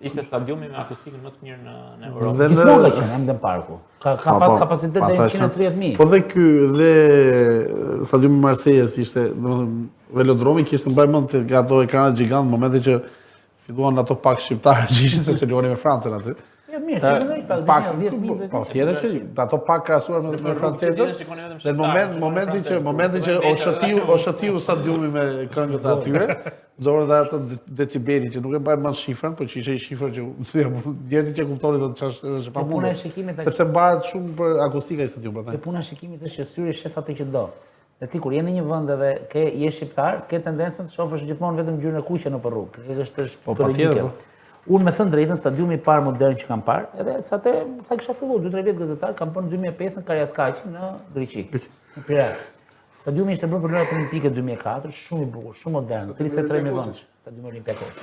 ishte stadiumi me akustikën më të mirë në Europë. Gjithmonë ka qenë Emden Parku. Ka pas kapacitet deri në 130.000. Po dhe stadiumi Marseilles ishte, domethënë velodromi kishte mbaj mend të ato ekranat gjigant në momentin që filluan ato pak shqiptarë që ishin sepse luani me Francën aty. Jo mirë, si shëndaj pak 10.000. Po tjetër që ato pak krahasuar me francezët. Dhe në momentin që o shëtiu stadiumi me këngët e atyre, zorë dhe ato decibeli që nuk e mbaj mend shifrën, por që ishte një shifër që njerëzit që kuptonin do të çash edhe pa Puna e mundur. shikimit Sepse mbahet shumë për akustika e stadiumit. Puna e shikimit është që syri shef atë që do. Dhe ti kur je në një vend edhe je shqiptar, ke tendencën të shohësh gjithmonë vetëm ngjyrën e kuqe nëpër rrugë. Kjo është psikologike. Unë me thënë drejtën, stadiumi i parë modern që kam parë, edhe sa kisha filluar 2-3 vjet gazetar, kam bërë në 2005 në Karjaskaqi në Greqi, në Piraeus. Stadiumi ishte bërë për lojrat olimpike 2004, shumë i bukur, shumë modern, 33.000 vëndsh, stadiumi Olympiakos.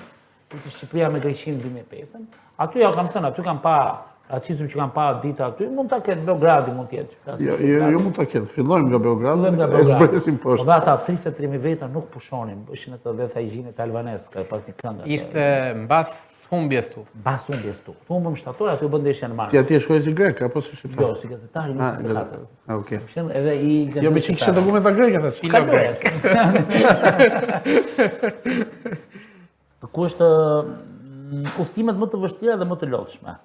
Ishte Shqipëria me Greqinë 2005. Aty ja kam thënë, aty kam pa racizëm që kam pa dita aty, mund ta ketë Beogradi mund të jetë. Jo mund ta ketë. Fillojmë nga Beogradi, e zbresim poshtë. Po ata 33.000 veta nuk pushonin, ishin ato dhe thajgjinet albanes, ka pas një këngë. Ishte mbas humbjes tu. Mbas humbjes tu. Tu humbëm shtator, aty u bën ndeshja në mars. Ti atje shkoj si grek apo si shqiptar? Jo, si gazetar i 24-s. Okej. Edhe i gazetar. Jo me që kishe dokumenta greke thash. Pilo grek. Ku është udhëtimet më të vështira dhe më të lodhshme?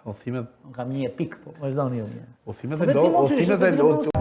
Udhëtimet Kam një pikë, po vazhdoni ju. Udhëtimet e